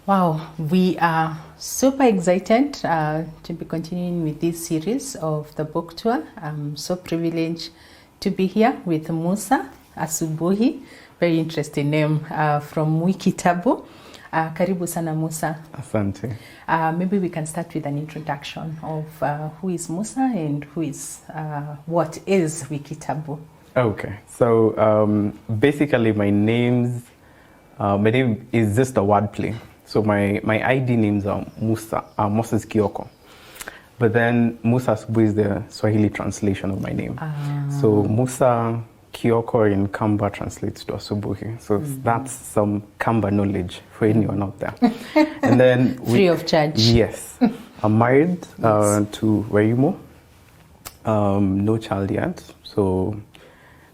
Wow, we are super excited to be continuing with this series of the book tour. I'm so privileged to be here with Musa Asubuhi, very interesting name, from Wikitabu. Karibu sana Musa. Asante. Maybe we can start with an introduction of who is Musa and what is Wikitabu. Okay, so basically my name is just a wordplay. So my ID names are Musa is Kioko. But then Musa Asubuhi is the Swahili translation of my name. So Musa Kioko in Kamba translates to Asubuhi. So that's some Kamba knowledge for anyone out there. And then free of charge. Yes. I'm married to Werimo. No child yet. So,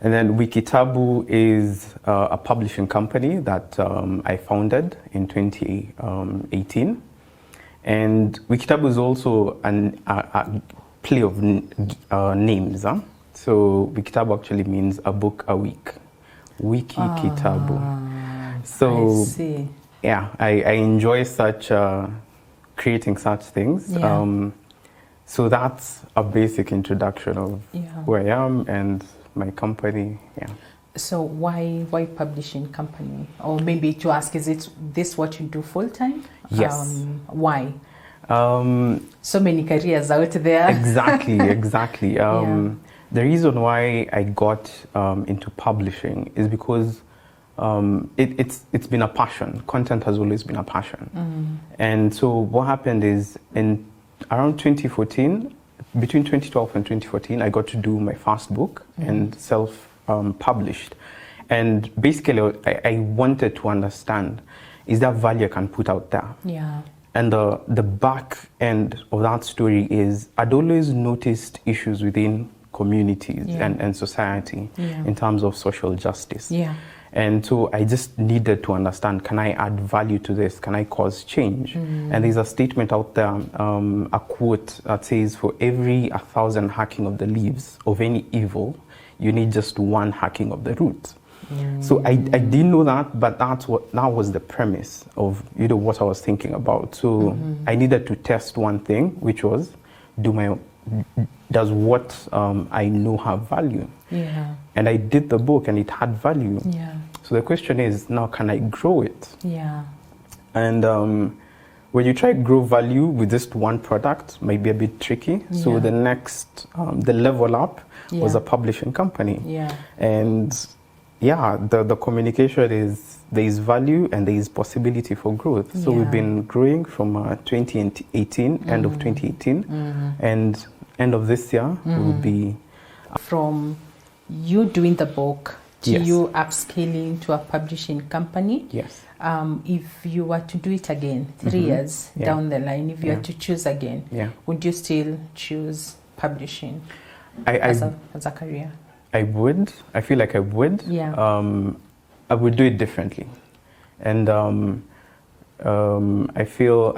and then Wikitabu is a publishing company that I founded in 2018. And Wikitabu is also a play of names. Huh? So Wikitabu actually means a book a week. Wikitabu. So I see. Yeah, I enjoy such creating such things. Yeah. So that's a basic introduction of who I am and my company. Yeah. So why publishing company? Or maybe to ask, is it this what you do full time? Yes. Why? So many careers out there. Exactly. The reason why I got into publishing is because it's been a passion. Content has always been a passion. And so what happened is in around 2014, between 2012 and 2014, I got to do my first book and self-published. And basically, I wanted to understand, is there value I can put out there? Yeah. And the back end of that story is I'd always noticed issues within communities and society in terms of social justice. Yeah. And so I just needed to understand, can I add value to this? Can I cause change? And there's a statement out there, a quote that says, for every 1,000 hacking of the leaves of any evil, you need just one hacking of the root. So I didn't know that, but that was the premise of what I was thinking about. So I needed to test one thing, which was, does what I know have value? Yeah. And I did the book and it had value. Yeah. So the question is, now can I grow it? Yeah. And when you try to grow value with just one product, might be a bit tricky. So the next, the level up was a publishing company. Yeah. And the communication is, there is value and there is possibility for growth. So we've been growing from 2018, end of 2018, and end of this year will be. From you doing the book to you upscaling to a publishing company. Yes. If you were to do it again, 3 years down the line, if you were to choose again, would you still choose publishing as a career? I would. I feel like I would. Yeah. I would do it differently, and I feel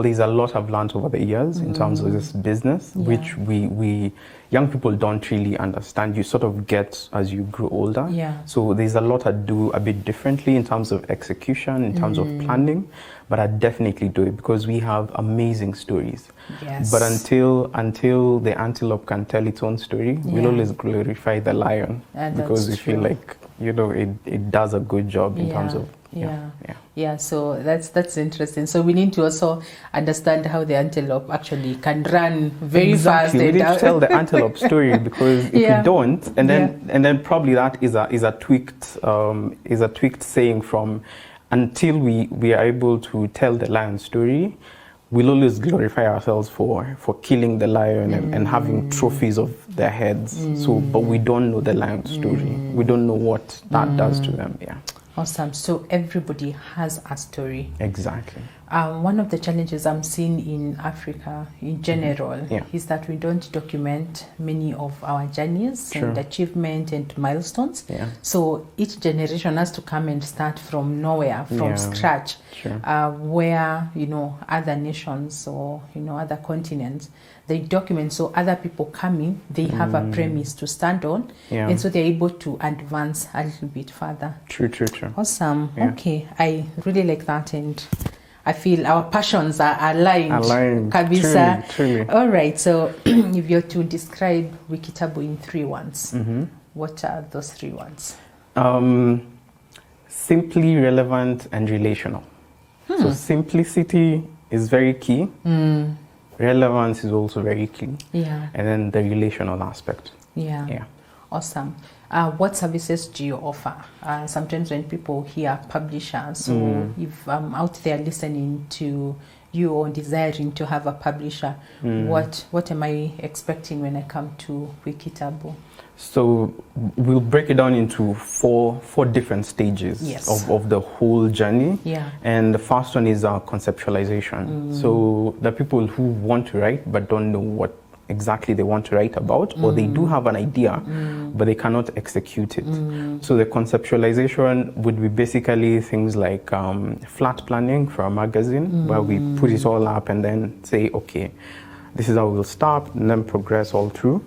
there's a lot I've learned over the years in terms of this business, which we young people don't really understand. You sort of get as you grow older. Yeah. So there's a lot I do a bit differently in terms of execution, in terms of planning, but I definitely do it because we have amazing stories. Yes. But until the antelope can tell its own story, we'll always glorify the lion because we feel like it does a good job in terms of so that's interesting. So we need to also understand how the antelope actually can run very fast. We need to tell the antelope story because if we don't, and then probably that is a tweaked saying from, until we are able to tell the lion story, we'll always glorify ourselves for killing the lion and having trophies of their heads. So, but we don't know the lion story. We don't know what that does to them. Yeah. Awesome. So everybody has a story. Exactly. One of the challenges I'm seeing in Africa in general is that we don't document many of our journeys and achievement and milestones. Yeah. So each generation has to come and start from nowhere, from scratch, where other nations or other continents, they document, so other people coming, they have a premise to stand on, and so they're able to advance a little bit further. True. Awesome. Okay, I really like that, and I feel our passions are aligned. Kabisa. Truly. All right. So if you're to describe Wikitabu in 3 words, what are those 3 words? Simply, relevant, and relational. So simplicity is very key. Relevance is also very key. Yeah. And then the relational aspect. Yeah. Awesome. What services do you offer? Sometimes when people hear publishers, so if I'm out there listening to you or desiring to have a publisher, what am I expecting when I come to Wikitabu? So we'll break it down into four different stages of the whole journey. Yeah. And the first one is our conceptualization. So the people who want to write but don't know what exactly they want to write about, or they do have an idea but they cannot execute it. So the conceptualization would be basically things like flat planning for a magazine, where we put it all up and then say, okay, this is how we'll start, and then progress all through.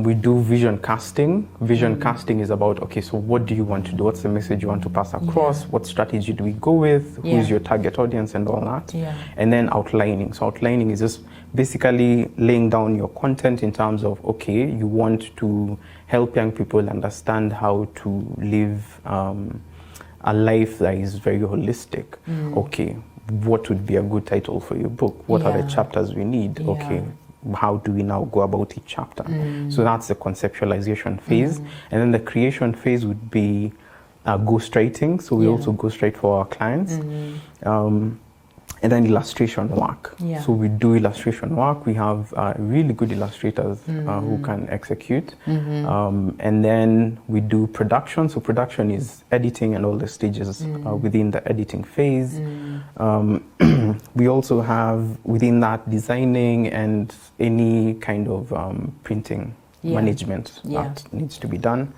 We do vision casting. Vision casting is about, okay, so what do you want to do? What's the message you want to pass across? What strategy do we go with? Who's your target audience and all that? And then outlining. So outlining is just basically laying down your content in terms of, okay, you want to help young people understand how to live a life that is very holistic. Okay, what would be a good title for your book? What are the chapters we need? Okay, how do we now go about each chapter? So that's the conceptualization phase. And then the creation phase would be ghostwriting. So we also ghostwrite for our clients. And then illustration work. So we do illustration work. We have really good illustrators who can execute. And then we do production. So production is editing and all the stages within the editing phase. We also have within that designing and any kind of printing management that needs to be done.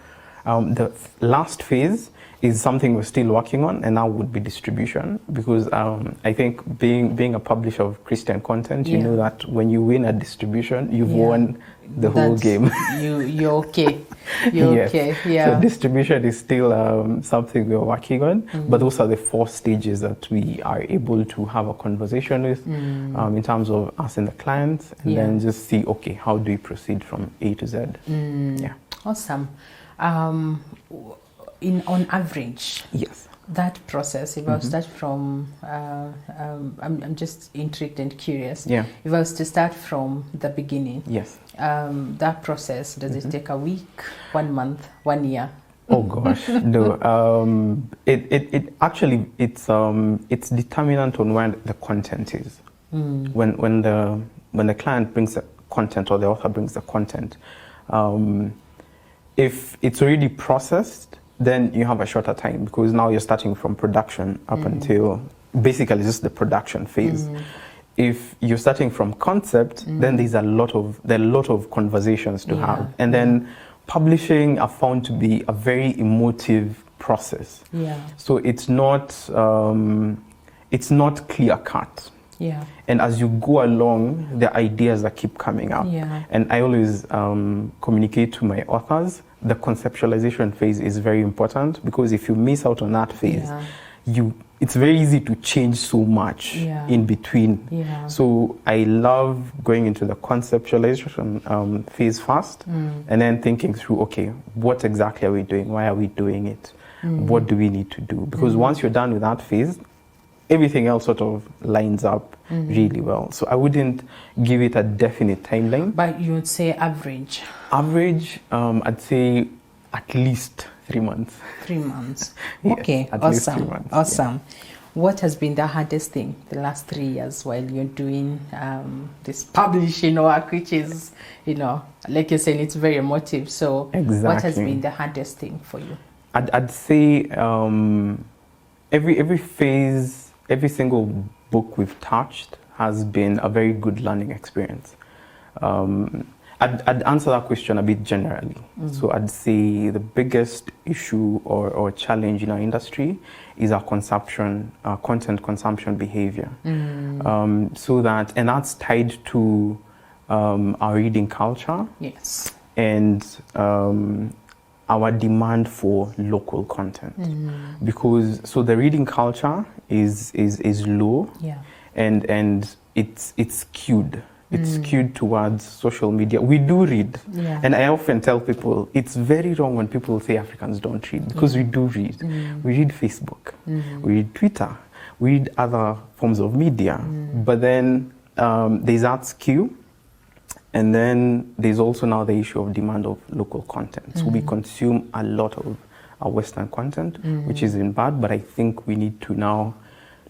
The last phase is something we're still working on, and that would be distribution, because I think being a publisher of Christian content, you know that when you win a distribution, you've won the whole game. You're okay. You're okay. Yeah. So distribution is still something we're working on, but those are the 4 stages that we are able to have a conversation with in terms of us and the clients, and then just see, okay, how do we proceed from A to Z? Yeah. Awesome. On average, that process, if I was to start from, I'm just intrigued and curious. If I was to start from the beginning, that process, does it take a week, 1 month, 1 year? Oh gosh, no. It actually it's determinant on where the content is. When the client brings the content or the author brings the content, if it's already processed, then you have a shorter time, because now you're starting from production up until basically just the production phase. If you're starting from concept, then there's a lot of conversations to have. And then publishing are found to be a very emotive process. So it's not clear cut. And as you go along, the ideas that keep coming up. And I always communicate to my authors, the conceptualization phase is very important, because if you miss out on that phase, it's very easy to change so much in between. So I love going into the conceptualization phase first, and then thinking through, okay, what exactly are we doing? Why are we doing it? What do we need to do? Because once you're done with that phase, everything else sort of lines up really well. So I wouldn't give it a definite timeline. But you would say average? Average, I'd say at least 3 months. 3 months. Okay, awesome. 3 months, awesome. What has been the hardest thing the last 3 years while you're doing this publishing work, which is, like you're saying, it's very emotive. So what has been the hardest thing for you? I'd say every phase, every single book we've touched has been a very good learning experience. I'd answer that question a bit generally. So I'd say the biggest issue or challenge in our industry is our content consumption behavior. So that's tied to our reading culture. Yes. And our demand for local content, because so the reading culture is low, and it's skewed. It's skewed towards social media. We do read, and I often tell people it's very wrong when people say Africans don't read, because we do read. We read Facebook, we read Twitter, we read other forms of media, but then there's that skew. And then there's also now the issue of demand of local content. So we consume a lot of our Western content, which isn't bad, but I think we need to now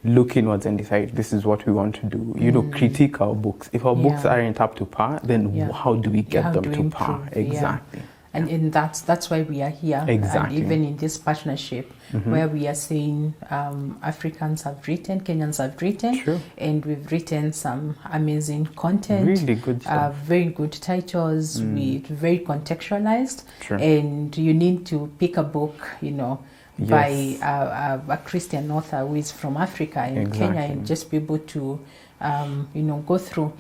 look inwards and decide this is what we want to do. You know, critique our books. If our books aren't up to par, then how do we get them to par? Exactly. And that's why we are here. Exactly. And even in this partnership, where we are saying Africans have written, Kenyans have written, and we've written some amazing content. Really good stuff. Very good titles, very contextualized. And you need to pick a book, you know, by a Christian author who is from Africa in Kenya, and just be able to, you know, go through.